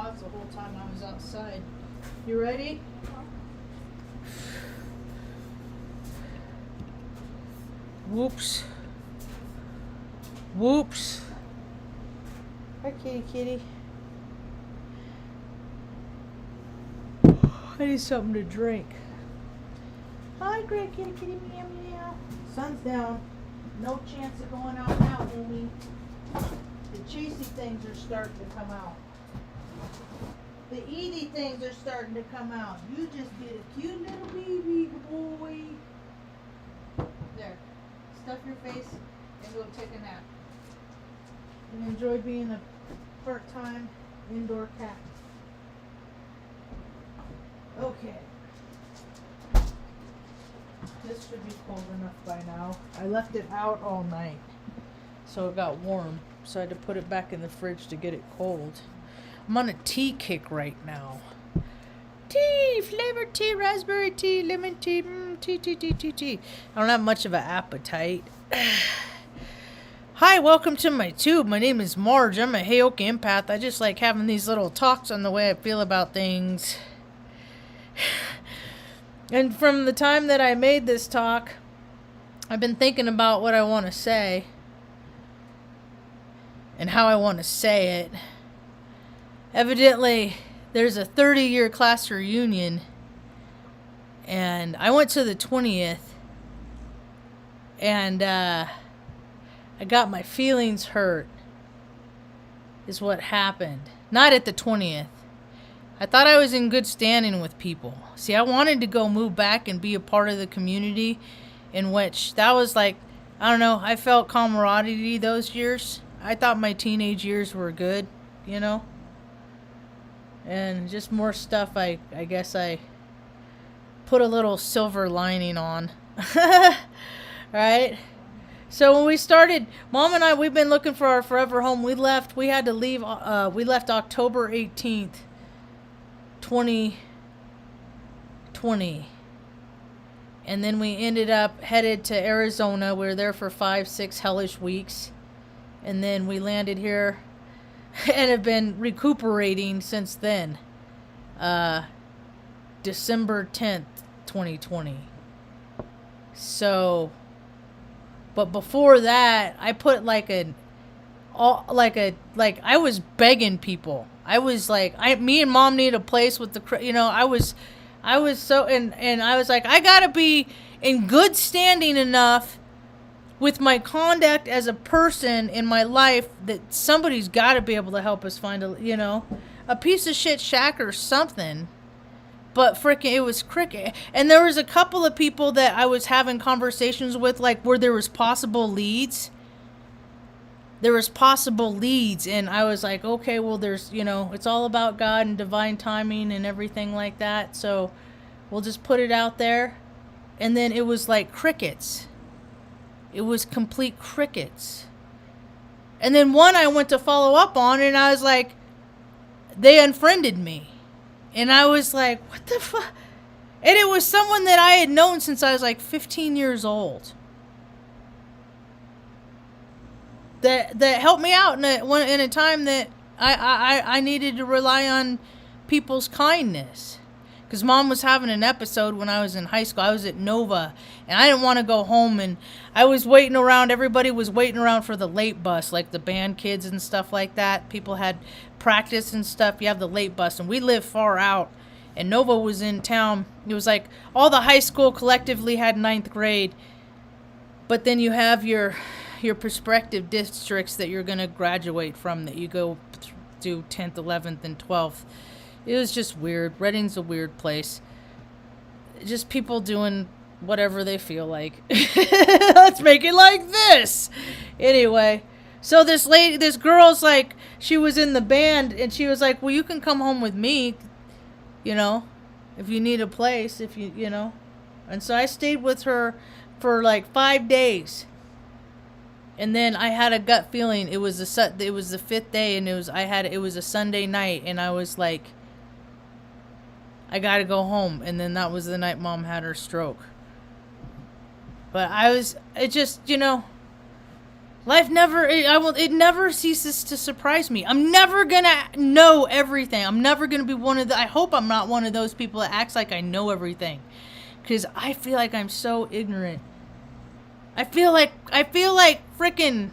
clouds the whole time I was outside. You ready? Whoops. Whoops. Hi, kitty, kitty. I need something to drink. Hi, great kitty, kitty, meow, meow. Sun's down. No chance of going out now, homie. The chasey things are starting to come out. The Edie things are starting to come out. You just did a cute little baby boy. There. Stuff your face and go take a nap. And enjoy being a part-time indoor cat. Okay. This should be cold enough by now. I left it out all night, so it got warm. So I had to put it back in the fridge to get it cold. I'm on a tea kick right now. Tea, flavored tea, raspberry tea, lemon tea, tea. I don't have much of an appetite. Hi, welcome to my tube. My name is Marge. I'm a Heyoka empath. I just like having these little talks on the way I feel about things. And from the time that I made this talk, I've been thinking about what I want to say and how I want to say it. Evidently, there's a 30-year class reunion, and I went to the 20th, and I got my feelings hurt, is what happened. Not at the 20th. I thought I was in good standing with people. See, I wanted to go move back and be a part of the community in which that was like, I don't know, I felt camaraderie those years. I thought my teenage years were good, you know? And just more stuff I guess I put a little silver lining on. Right? So when we started, Mom and I, we've been looking for our forever home. We had to leave, we left October 18th. 2020, and then we ended up headed to Arizona. We were there for 5-6 hellish weeks, and then we landed here and have been recuperating since then. December 10th, 2020. So, but before that, I put I was begging people. I was like, me and Mom need a place with the, you know, I was so, and I was like, I gotta be in good standing enough with my conduct as a person in my life that somebody's gotta be able to help us find a piece of shit shack or something. But frickin', it was cricket. And there was a couple of people that I was having conversations with, like, where there was possible leads. And I was like, okay, well, there's, it's all about God and divine timing and everything like that, so we'll just put it out there. And then it was like crickets. It was complete crickets. And then one I went to follow up on, and I was like, they unfriended me. And I was like, what the fuck? And it was someone that I had known since I was like 15 years old. That helped me out in a time that I needed to rely on people's kindness. Because Mom was having an episode when I was in high school. I was at Nova, and I didn't want to go home, and I was waiting around. Everybody was waiting around for the late bus, like the band kids and stuff like that. People had practice and stuff. You have the late bus, and we live far out, and Nova was in town. It was like all the high school collectively had 9th grade, but then you have your prospective districts that you're going to graduate from, that you go do 10th, 11th, and 12th. It was just weird. Reading's a weird place. Just people doing whatever they feel like. Let's make it like this. Anyway, so this girl's like, she was in the band, and she was like, well, you can come home with me, if you need a place, And so I stayed with her for like 5 days. And then I had a gut feeling. It was the 5th day, and it was a Sunday night, and I was like, I gotta go home. And then that was the night Mom had her stroke. But Life never, it never ceases to surprise me. I'm never gonna know everything. I'm never gonna be I hope I'm not one of those people that acts like I know everything. Because I feel like I'm so ignorant. I feel like freaking,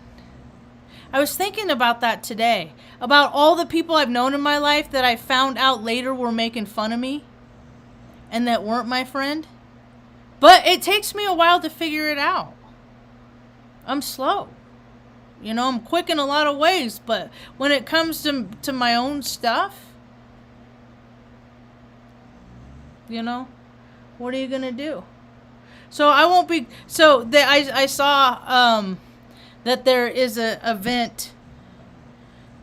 I was thinking about that today. About all the people I've known in my life that I found out later were making fun of me. And that weren't my friend. But it takes me a while to figure it out. I'm slow. You know, I'm quick in a lot of ways, but when it comes to my own stuff, you know, what are you gonna do? So I won't be. So I saw that there is a event.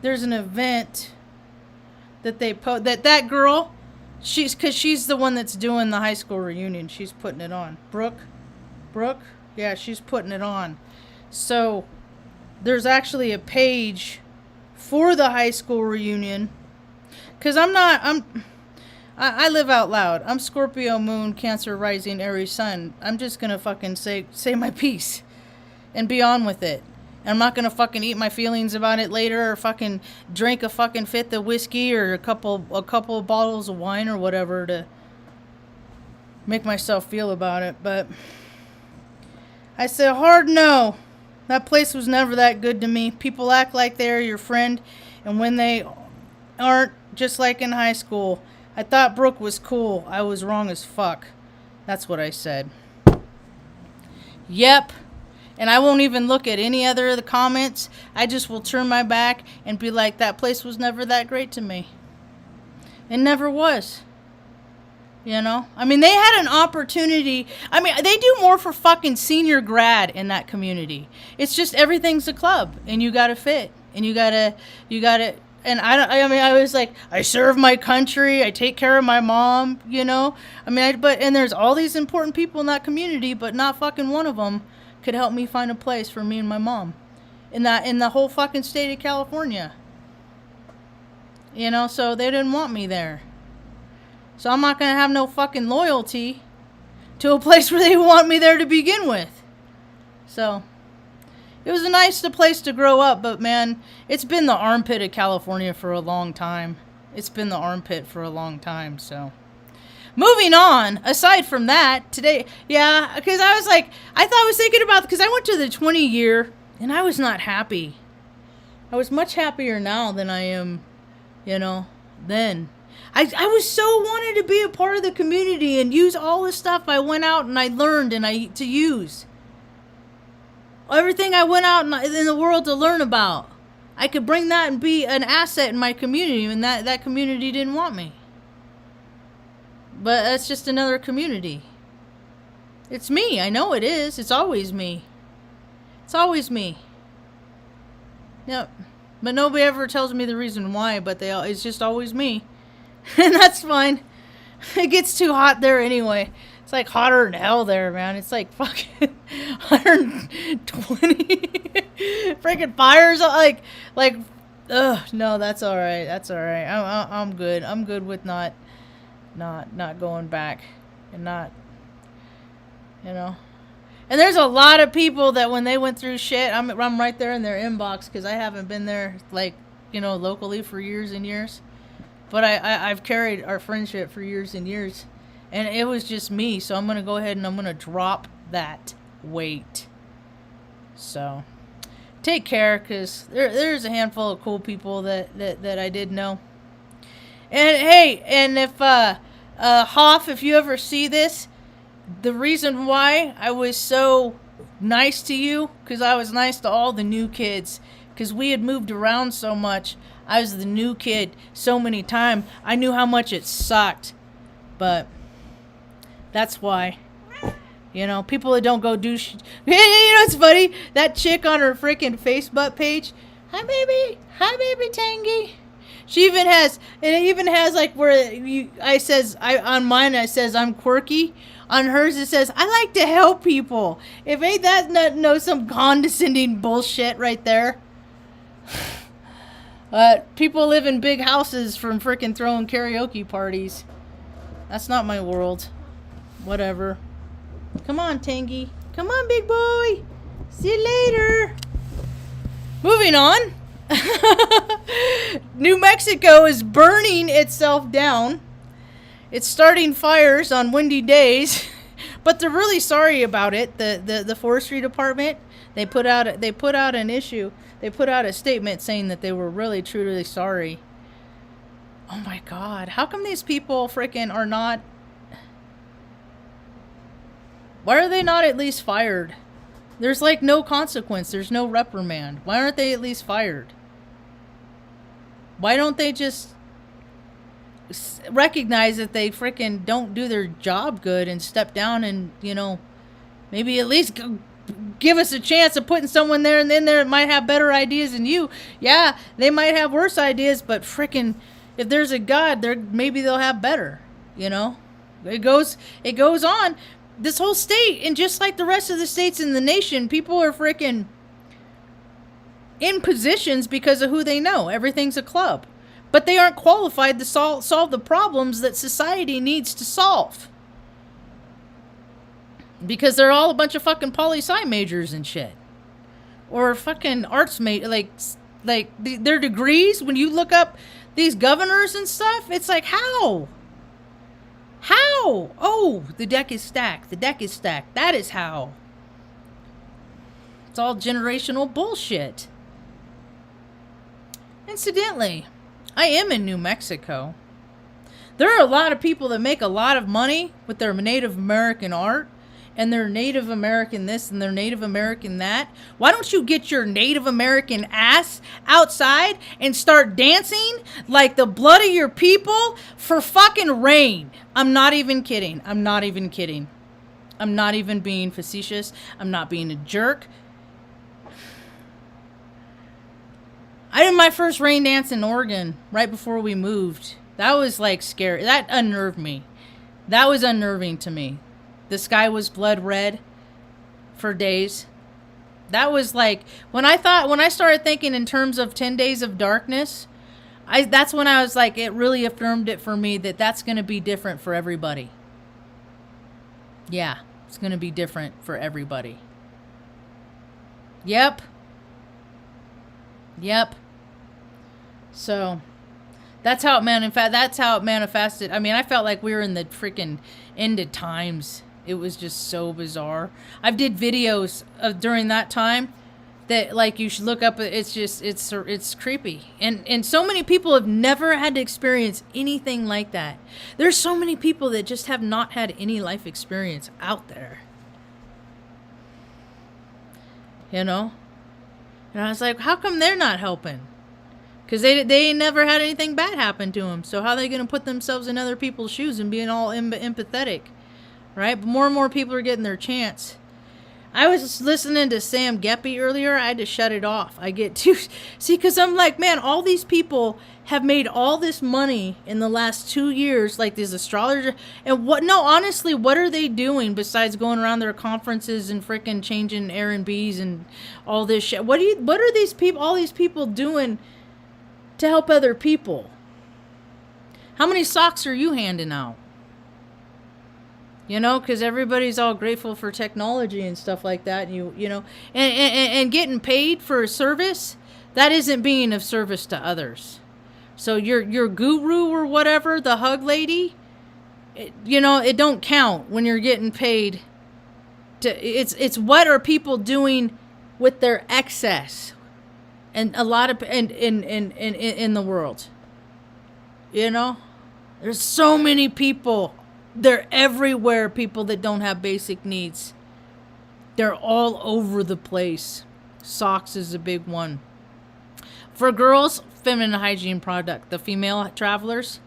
There's an event that they that girl, because she's the one that's doing the high school reunion. She's putting it on. Brooke, yeah, she's putting it on. So there's actually a page for the high school reunion. Because I live out loud. I'm Scorpio moon, Cancer rising, Aries sun. I'm just going to fucking say my piece and be on with it. And I'm not going to fucking eat my feelings about it later or fucking drink a fucking fifth of whiskey or a couple of bottles of wine or whatever to make myself feel about it. But I said hard no. That place was never that good to me. People act like they're your friend, and when they aren't, just like in high school. I thought Brooke was cool. I was wrong as fuck. That's what I said. Yep. And I won't even look at any other of the comments. I just will turn my back and be like, that place was never that great to me. It never was. You know? I mean, they had an opportunity. I mean, they do more for fucking senior grad in that community. It's just everything's a club, and you gotta fit. And you gotta, and I was like, I serve my country, I take care of my mom, you know? I mean, and there's all these important people in that community, but not fucking one of them could help me find a place for me and my mom. In the whole fucking state of California. You know, so they didn't want me there. So I'm not going to have no fucking loyalty to a place where they want me there to begin with. So it was a nice place to grow up, but man, it's been the armpit of California for a long time. It's been the armpit for a long time, so. Moving on, aside from that, today, yeah, because I was thinking about, because I went to the 20 year, and I was not happy. I was much happier now than I am, you know, then. I was so wanted to be a part of the community and use all the stuff I went out and I learned to use. Everything I went out in the world to learn about. I could bring that and be an asset in my community, and that community didn't want me. But that's just another community. It's me. I know it is. It's always me. It's always me. Yep. But nobody ever tells me the reason why, but it's just always me. And that's fine. It gets too hot there anyway. It's like hotter than hell there, man. It's like fucking 120 freaking fires. No, that's all right. That's all right. I'm good. I'm good with not going back and not, you know. And there's a lot of people that when they went through shit, I'm right there in their inbox because I haven't been there, like, you know, locally for years and years. But I've carried our friendship for years and years. And it was just me. So I'm going to go ahead and I'm going to drop that weight. So take care, because there's a handful of cool people that I did know. And hey, and if Hoff, if you ever see this, the reason why I was so nice to you, because I was nice to all the new kids, because we had moved around so much. I was the new kid so many times. I knew how much it sucked. But that's why. You know, people that don't go do you know what's funny? That chick on her freaking Facebook page. Hi, baby. Hi, baby Tangy. She even has, and it even has like where on mine it says I'm quirky. On hers it says I like to help people. If ain't that some condescending bullshit right there. People live in big houses from freaking throwing karaoke parties. That's not my world. Whatever. Come on, Tangy. Come on, big boy. See you later. Moving on. New Mexico is burning itself down. It's starting fires on windy days, but they're really sorry about it. The forestry department, they put out an issue. They put out a statement saying that they were really truly sorry. Oh my God, how come these people freaking are not? Why are they not at least fired? There's like no consequence. There's no reprimand. Why aren't they at least fired? Why don't they just recognize that they freaking don't do their job good and step down and, maybe at least give us a chance of putting someone there and then there might have better ideas than you. Yeah, they might have worse ideas, but freaking if there's a God, maybe they'll have better, It goes on. This whole state, and just like the rest of the states in the nation, people are freaking in positions because of who they know. Everything's a club. But they aren't qualified to solve the problems that society needs to solve. Because they're all a bunch of fucking poli-sci majors and shit. Or fucking arts like their degrees, when you look up these governors and stuff, it's like, how? How? Oh, the deck is stacked. The deck is stacked. That is how. It's all generational bullshit. Incidentally, I am in New Mexico. There are a lot of people that make a lot of money with their Native American art and their Native American this and their Native American that. Why don't you get your Native American ass outside and start dancing like the blood of your people for fucking rain? I'm not even kidding. I'm not even kidding. I'm not even being facetious. I'm not being a jerk. I did my first rain dance in Oregon right before we moved. That was like scary. That unnerved me. That was unnerving to me. The sky was blood red for days. That was like, when I started thinking in terms of 10 days of darkness, that's when I was like, it really affirmed it for me that that's going to be different for everybody. Yeah, it's going to be different for everybody. Yep. So, that's how it manifested. I mean, I felt like we were in the freaking end of times. It was just so bizarre. I've did videos of during that time that like you should look up. It's creepy. And so many people have never had to experience anything like that. There's so many people that just have not had any life experience out there. And I was like, how come they're not helping? Because they never had anything bad happen to them. So how are they going to put themselves in other people's shoes and being all empathetic? Right? But more and more people are getting their chance. I was listening to Sam Geppy earlier. I had to shut it off. I get too... See, because I'm like, man, all these people have made all this money in the last 2 years, like these astrologers. And honestly, what are they doing besides going around their conferences and freaking changing Airbnbs and all this shit? What are all these people doing to help other people? How many socks are you handing out? Because everybody's all grateful for technology and stuff like that. And getting paid for a service, that isn't being of service to others. So your guru or whatever, the hug lady, it don't count when you're getting paid. It's what are people doing with their excess, and a lot of in the world. There's so many people. They're everywhere, people that don't have basic needs. They're all over the place. Socks is a big one. For girls, feminine hygiene product, the female travelers.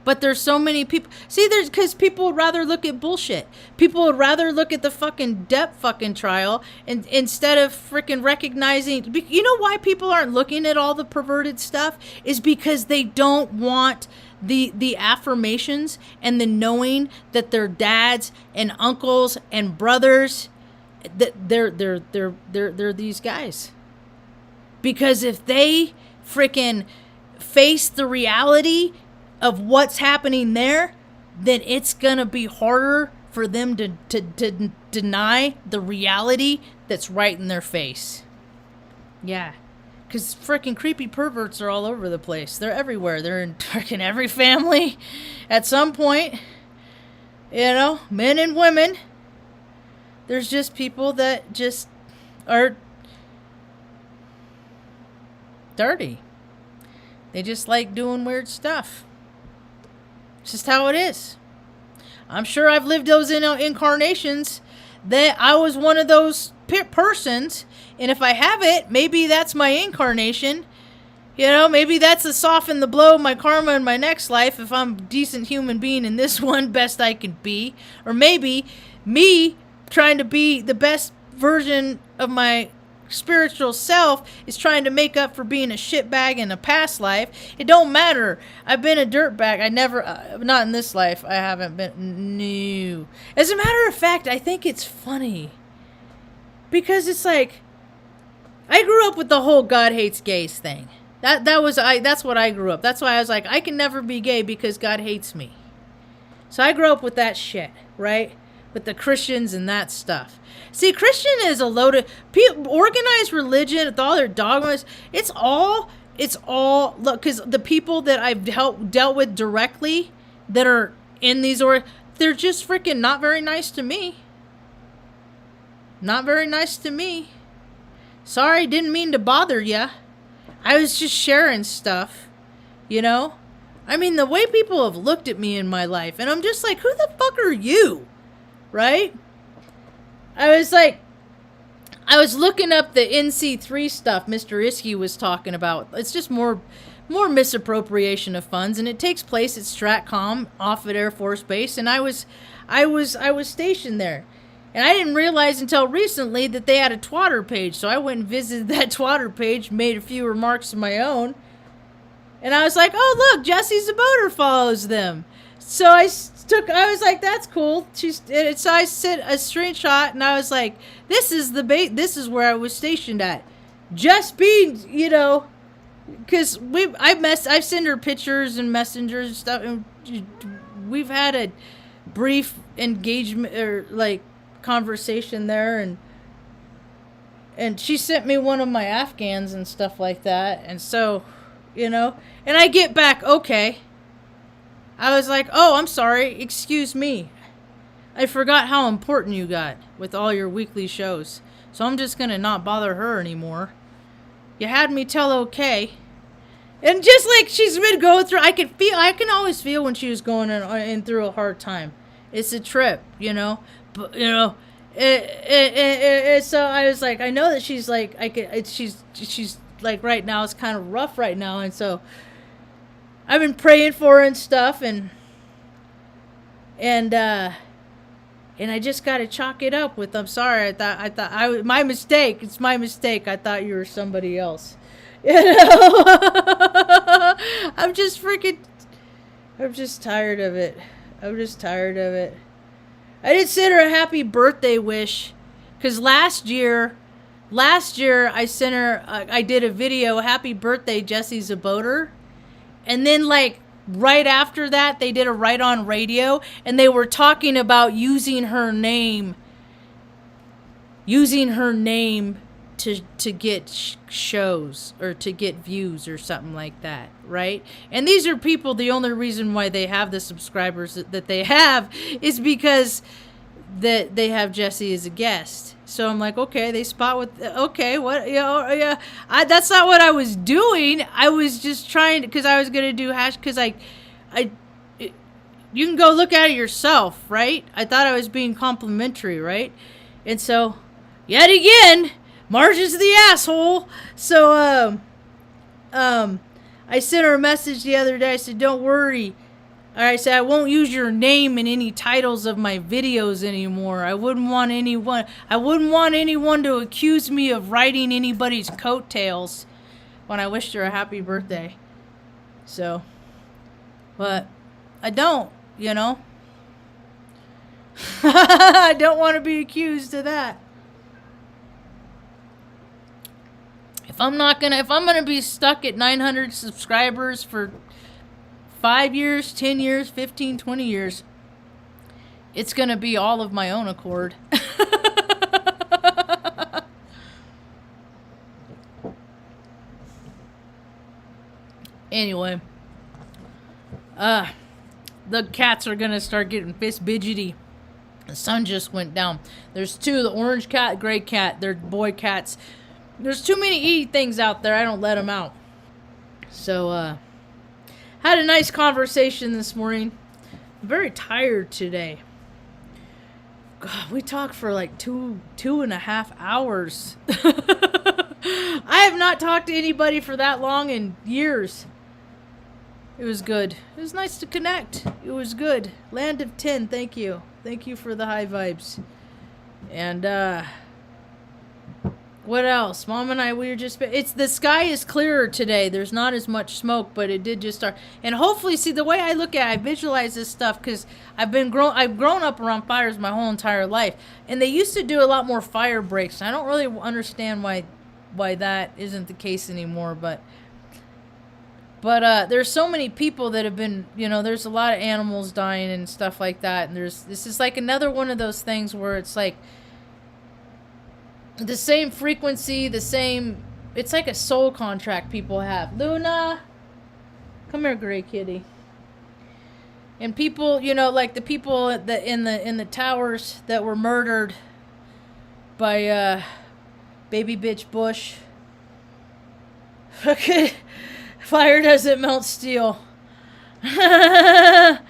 But there's so many people. See, because people would rather look at bullshit. People would rather look at the fucking Depp fucking trial instead of freaking recognizing. You know why people aren't looking at all the perverted stuff? Is because they don't want the affirmations and the knowing that their dads and uncles and brothers, that they're these guys. Because if they freaking face the reality of what's happening there, then it's gonna be harder for them to deny the reality that's right in their face. Yeah. Because freaking creepy perverts are all over the place. They're everywhere. They're in freaking every family at some point. You know, men and women. There's just people that just are dirty. They just like doing weird stuff. It's just how it is. I'm sure I've lived those incarnations that I was one of those persons. And if I haven't, maybe that's my incarnation. You know, maybe that's to soften the blow of my karma in my next life if I'm a decent human being in this one, best I can be. Or maybe me trying to be the best version of my spiritual self is trying to make up for being a shitbag in a past life. It don't matter. I've been a dirtbag. I never, not in this life. I haven't been. No. As a matter of fact, I think it's funny. Because it's like, I grew up with the whole God hates gays thing. That's what I grew up. That's why I was like, I can never be gay because God hates me. So I grew up with that shit, right? With the Christians and that stuff. See, Christian is a load of organized religion with all their dogmas. It's all look, because the people that I've dealt with directly that are in these they're just freaking not very nice to me. Not very nice to me. Sorry, didn't mean to bother ya. I was just sharing stuff, you know? I mean, the way people have looked at me in my life, and I'm just like, who the fuck are you? Right? I was looking up the NC3 stuff Mr. Iskey was talking about. It's just more misappropriation of funds, and it takes place at Stratcom off at Air Force Base, and I was stationed there. And I didn't realize until recently that they had a Twitter page, so I went and visited that Twitter page, made a few remarks of my own, and I was like, oh look, Jessie Zaboter follows them. So I was like, that's cool. So I sent a screenshot, and I was like, this is where I was stationed at. Just being, you know, because I've sent her pictures and messengers and stuff, and we've had a brief engagement or like conversation there, and she sent me one of my Afghans and stuff like that, and so, you know, and I get back, okay. I was like, oh, I'm sorry, excuse me. I forgot how important you got with all your weekly shows, so I'm just gonna not bother her anymore. You had me tell okay. And just like she's been going through, I can always feel when she was going in through a hard time. It's a trip, you know. But you know, so I was like, I know that she's like, she's like right now it's kind of rough right now, and so I've been praying for her and stuff, and I just gotta chalk it up with, I'm sorry, my mistake. It's my mistake. I thought you were somebody else. You know, I'm just tired of it. I did send her a happy birthday wish, because last year I sent her, I did a video, happy birthday, Jessie Zaboter, and then like right after that, they did a Right on Radio, and they were talking about using her name to get shows or to get views or something like that, right? And these are people, the only reason why they have the subscribers that they have is because that they have Jessie as a guest. So I'm like, okay, they spot with, okay, what, you know, yeah, that's not what I was doing. I was just trying to, because I was going to do because you can go look at it yourself, right? I thought I was being complimentary, right? And so, yet again, Marge is the asshole. So, I sent her a message the other day. I said, don't worry. I said, I won't use your name in any titles of my videos anymore. I wouldn't want anyone to accuse me of riding anybody's coattails when I wished her a happy birthday. So, but I don't, you know. I don't want to be accused of that. If I'm gonna be stuck at 900 subscribers for 5 years, 10 years, 15, 20 years, it's gonna be all of my own accord. Anyway, the cats are gonna start getting fist bidgety. The sun just went down. There's two, the orange cat, gray cat. They're boy cats. There's too many eaty things out there. I don't let them out. So, had a nice conversation this morning. I'm very tired today. God, we talked for like two and a half hours. I have not talked to anybody for that long in years. It was good. It was nice to connect. It was good. Land of 10, thank you. Thank you for the high vibes. And, what else? Mom and I, we were just... the sky is clearer today. There's not as much smoke, but it did just start. And hopefully, see, the way I look at it, I visualize this stuff because I've grown up around fires my whole entire life. And they used to do a lot more fire breaks. I don't really understand why that isn't the case anymore, but there's so many people that have been, there's a lot of animals dying and stuff like that. And this is like another one of those things where it's like the same frequency, it's like a soul contract people have. Luna, come here, gray kitty. And people, like the people in the towers that were murdered by baby bitch Bush. Okay. Fire doesn't melt steel. The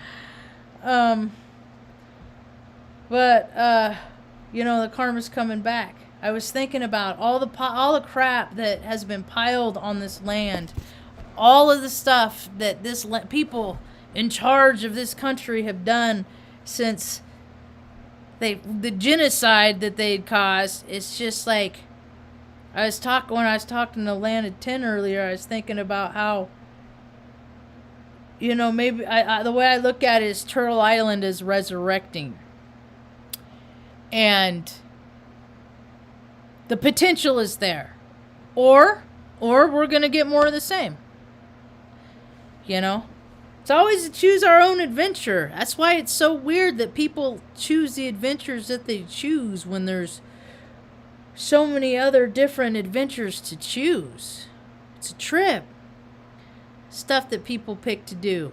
karma's coming back. I was thinking about all the crap that has been piled on this land, all of the stuff that people in charge of this country have done since the genocide that they'd caused. It's just like when I was talking to Land of 10 earlier, I was thinking about how, maybe the way I look at it is Turtle Island is resurrecting. And the potential is there. Or we're going to get more of the same. It's always to choose our own adventure. That's why it's so weird that people choose the adventures that they choose when there's so many other different adventures to choose. It's a trip. Stuff that people pick to do.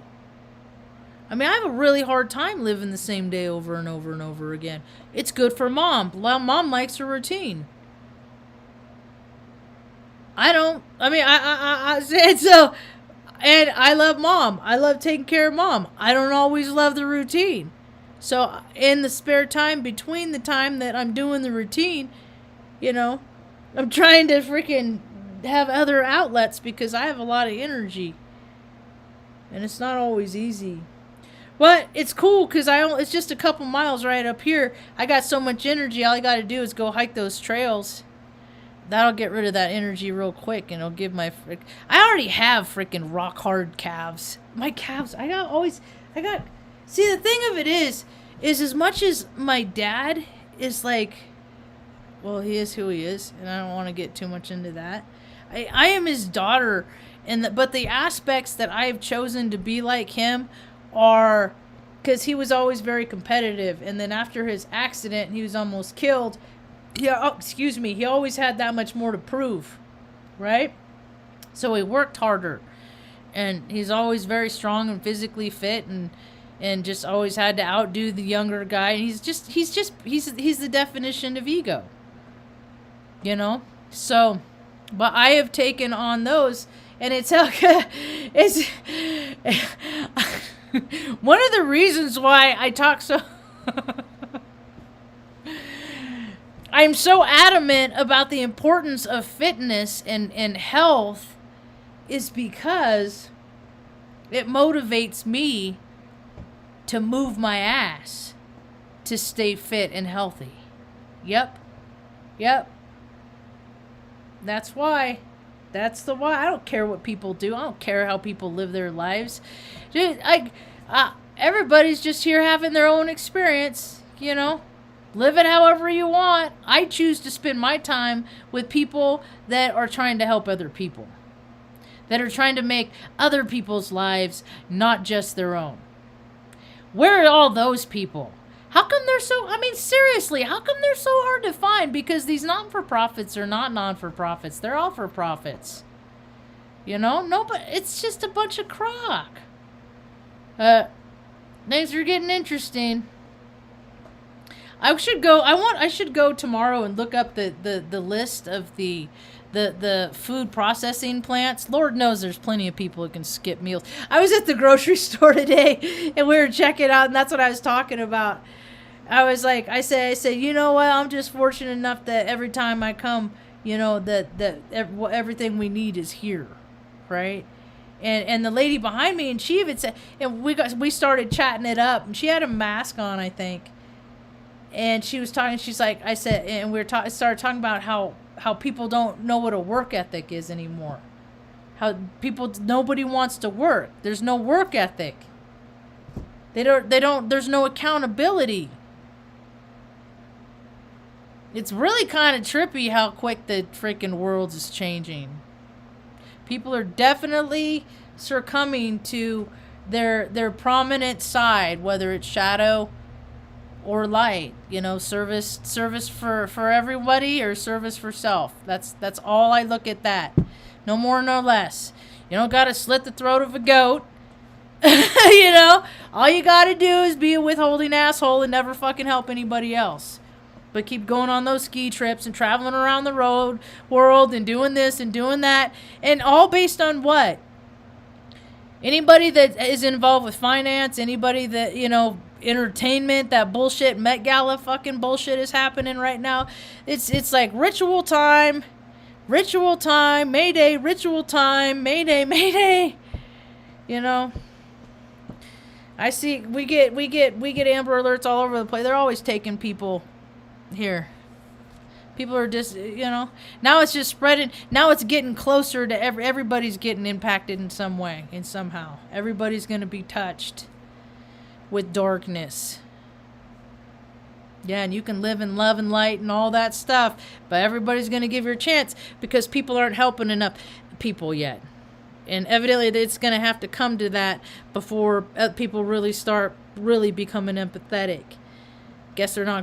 I mean, I have a really hard time living the same day over and over and over again. It's good for Mom. Mom likes her routine. I don't. I mean, I said so. And I love Mom. I love taking care of Mom. I don't always love the routine. So in the spare time between the time that I'm doing the routine, I'm trying to freaking have other outlets because I have a lot of energy. And it's not always easy. But it's cool because it's just a couple miles right up here. I got so much energy. All I got to do is go hike those trails. That'll get rid of that energy real quick, and it'll give I already have freaking rock hard calves. My calves, see, the thing of it is as much as my dad is like, well, he is who he is, and I don't want to get too much into that. I am his daughter, but the aspects that I have chosen to be like him are because he was always very competitive, and then after his accident, he was almost killed. He always had that much more to prove, right? So he worked harder, and he's always very strong and physically fit, and just always had to outdo the younger guy. And he's the definition of ego, So, but I have taken on those, and it's one of the reasons why I talk so. I'm so adamant about the importance of fitness and health is because it motivates me to move my ass to stay fit and healthy. Yep. That's why. That's the why. I don't care what people do. I don't care how people live their lives. Dude, everybody's just here having their own experience, Live it however you want. I choose to spend my time with people that are trying to help other people. That are trying to make other people's lives, not just their own. Where are all those people? How come seriously, how come they're so hard to find? Because these not-for-profits are not non-for-profits. They're all-for-profits. No, but it's just a bunch of crock. Things are getting interesting. I should go tomorrow and look up the list of the food processing plants. Lord knows there's plenty of people who can skip meals. I was at the grocery store today and we were checking out, and that's what I was talking about. I was like, I said, you know what? I'm just fortunate enough that every time I come, that everything we need is here, right? And the lady behind me, and she even said, and we started chatting it up, and she had a mask on, I think. And she was talking, she's like, I said, and started talking about how people don't know what a work ethic is anymore. Nobody wants to work. There's no work ethic. There's no accountability. It's really kind of trippy how quick the freaking world is changing. People are definitely succumbing to their prominent side, whether it's shadow or light, service for everybody or service for self. That's all I look at that. No more, no less. You don't got to slit the throat of a goat. All you got to do is be a withholding asshole and never fucking help anybody else. But keep going on those ski trips and traveling around the world and doing this and doing that. And all based on what? Anybody that is involved with finance, anybody that, entertainment, that bullshit Met Gala fucking bullshit is happening right now. It's like ritual time, Mayday, ritual time, Mayday. I see we get Amber Alerts all over the place. They're always taking people here. People are just, now it's just spreading. Now it's getting closer to everybody's getting impacted in some way and somehow. Everybody's going to be touched with darkness. Yeah, and you can live in love and light and all that stuff, but everybody's going to give you a chance because people aren't helping enough people yet. And evidently it's going to have to come to that before people really start becoming empathetic. Guess they're not